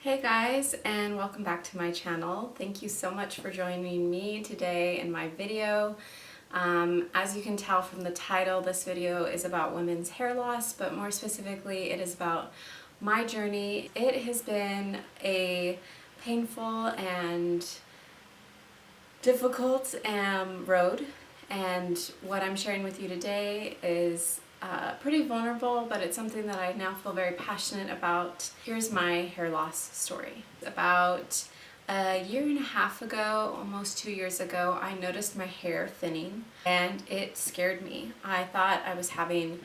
Hey guys, and welcome back to my channel. Thank you so much for joining me today in my video. As you can tell from the title, this video is about women's hair loss, but more specifically it is about my journey. It has been a painful and difficult road, and what I'm sharing with you today is pretty vulnerable, but it's something that I now feel very passionate about. Here's my hair loss story. About a year and a half ago, almost 2 years ago, I noticed my hair thinning and it scared me. I thought I was having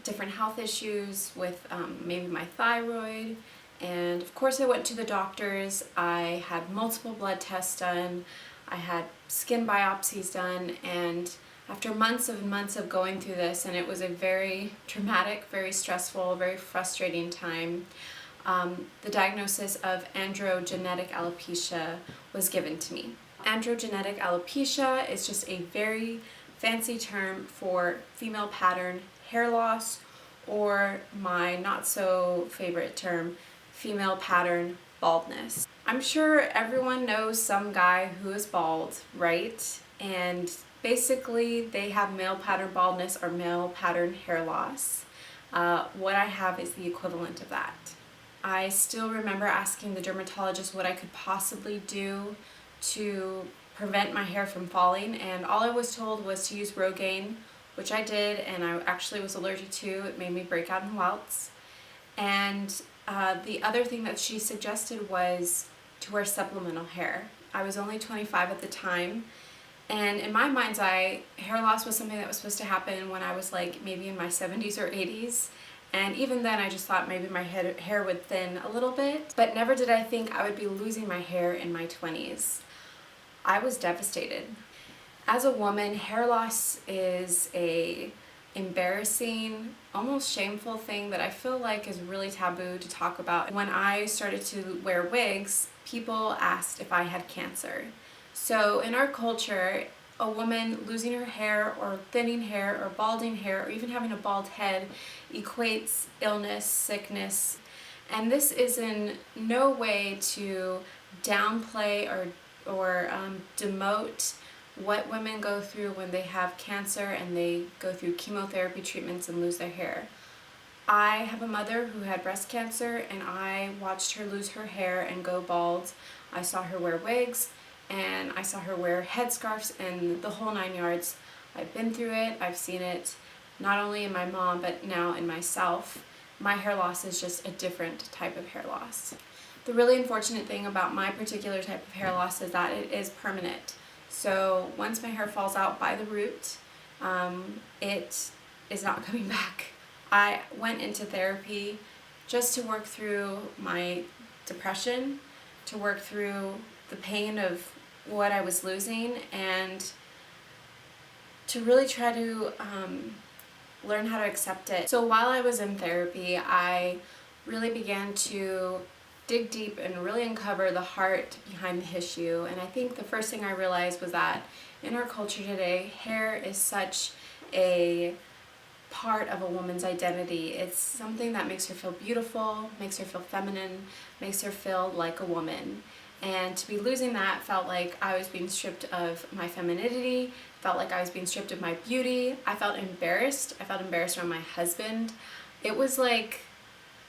different health issues with maybe my thyroid, and of course I went to the doctors. I had multiple blood tests done, I had skin biopsies done, and after months of going through this, and it was a very traumatic, very stressful, very frustrating time, the diagnosis of androgenetic alopecia was given to me. Androgenetic alopecia is just a very fancy term for female pattern hair loss, or my not so favorite term, female pattern baldness. I'm sure everyone knows some guy who is bald, right? And basically they have male pattern baldness or male pattern hair loss. What I have is the equivalent of that. I still remember asking the dermatologist what I could possibly do to prevent my hair from falling, and all I was told was to use Rogaine, which I did, and I actually was allergic to. It made me break out in welts. And the other thing that she suggested was to wear supplemental hair. I was only 25 at the time, and in my mind's eye, hair loss was something that was supposed to happen when I was like maybe in my 70s or 80s. And even then I just thought maybe my hair would thin a little bit, but never did I think I would be losing my hair in my 20s. I was devastated. As a woman, hair loss is a embarrassing, almost shameful thing that I feel like is really taboo to talk about. When I started to wear wigs, people asked if I had cancer. So in our culture, a woman losing her hair or thinning hair or balding hair or even having a bald head equates illness, sickness, and this is in no way to downplay or demote what women go through when they have cancer and they go through chemotherapy treatments and lose their hair. I have a mother who had breast cancer, and I watched her lose her hair and go bald. I saw her wear wigs, and I saw her wear headscarves and the whole 9 yards. I've been through it, I've seen it, not only in my mom, but now in myself. My hair loss is just a different type of hair loss. The really unfortunate thing about my particular type of hair loss is that it is permanent. So once my hair falls out by the root, it is not coming back. I went into therapy just to work through my depression, to work through the pain of what I was losing, and to really try to learn how to accept it. So while I was in therapy, I really began to dig deep and really uncover the heart behind the issue. And I think the first thing I realized was that in our culture today, hair is such a part of a woman's identity. It's something that makes her feel beautiful, makes her feel feminine, makes her feel like a woman. And to be losing that felt like I was being stripped of my femininity, felt like I was being stripped of my beauty. I felt embarrassed. I felt embarrassed around my husband. It was like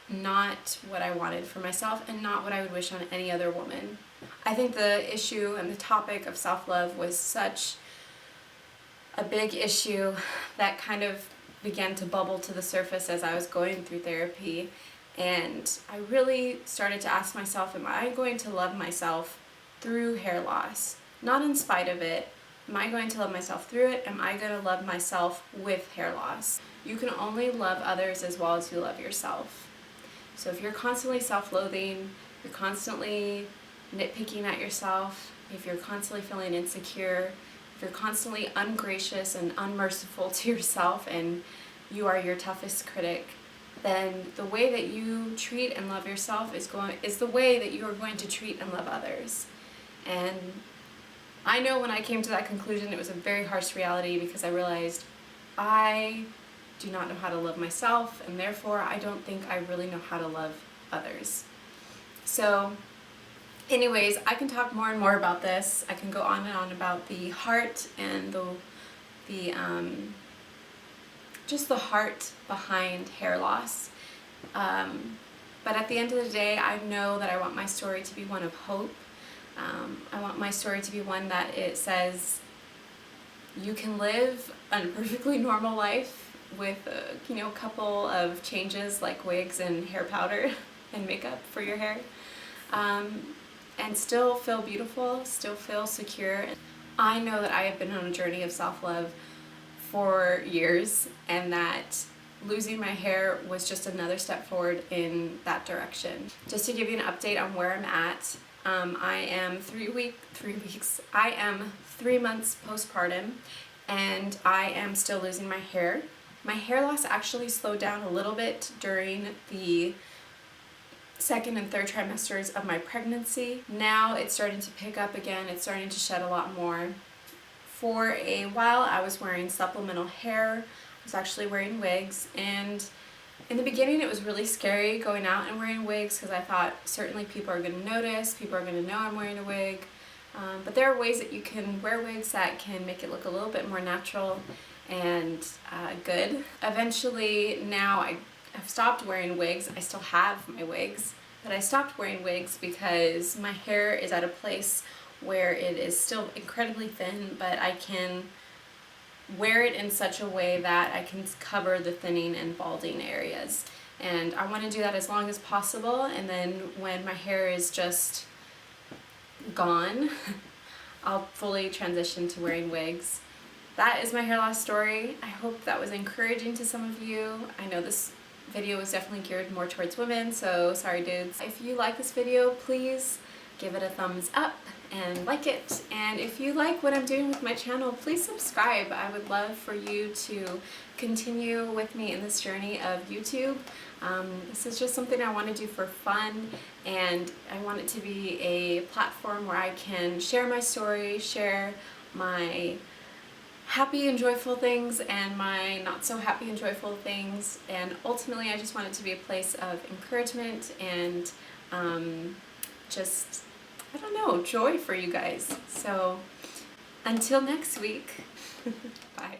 not what I wanted for myself and not what I would wish on any other woman. I think the issue and the topic of self-love was such a big issue that kind of began to bubble to the surface as I was going through therapy. And I really started to ask myself, am I going to love myself through hair loss? Not in spite of it. Am I going to love myself through it? Am I going to love myself with hair loss? You can only love others as well as you love yourself. So if you're constantly self-loathing, you're constantly nitpicking at yourself, if you're constantly feeling insecure, if you're constantly ungracious and unmerciful to yourself and you are your toughest critic, then the way that you treat and love yourself is the way that you are going to treat and love others. And I know when I came to that conclusion, it was a very harsh reality, because I realized I do not know how to love myself, and therefore I don't think I really know how to love others. So anyways, I can talk more and more about this. I can go on and on about the heart and the just the heart behind hair loss. But at the end of the day, I know that I want my story to be one of hope. I want my story to be one that it says you can live a perfectly normal life with a couple of changes like wigs and hair powder and makeup for your hair, and still feel beautiful, still feel secure. I know that I have been on a journey of self-love for years, and that losing my hair was just another step forward in that direction. Just to give you an update on where I'm at, I am 3 months postpartum, and I am still losing my hair. My hair loss actually slowed down a little bit during the second and third trimesters of my pregnancy. Now it's starting to pick up again. It's starting to shed a lot more. For a while I was wearing supplemental hair. I was actually wearing wigs, and in the beginning it was really scary going out and wearing wigs because I thought certainly people are going to notice, people are going to know I'm wearing a wig. But there are ways that you can wear wigs that can make it look a little bit more natural and good. Eventually now I've stopped wearing wigs. I still have my wigs, but I stopped wearing wigs because my hair is at a place where it is still incredibly thin, but I can wear it in such a way that I can cover the thinning and balding areas. And I want to do that as long as possible, and then when my hair is just gone, I'll fully transition to wearing wigs. That is my hair loss story. I hope that was encouraging to some of you. I know this video was definitely geared more towards women, so sorry dudes. If you like this video, please give it a thumbs up and like it. And if you like what I'm doing with my channel, please subscribe. I would love for you to continue with me in this journey of YouTube. This is just something I want to do for fun, and I want it to be a platform where I can share my story, share my happy and joyful things and my not so happy and joyful things, and ultimately I just want it to be a place of encouragement and just, I don't know, joy for you guys. So until next week, bye.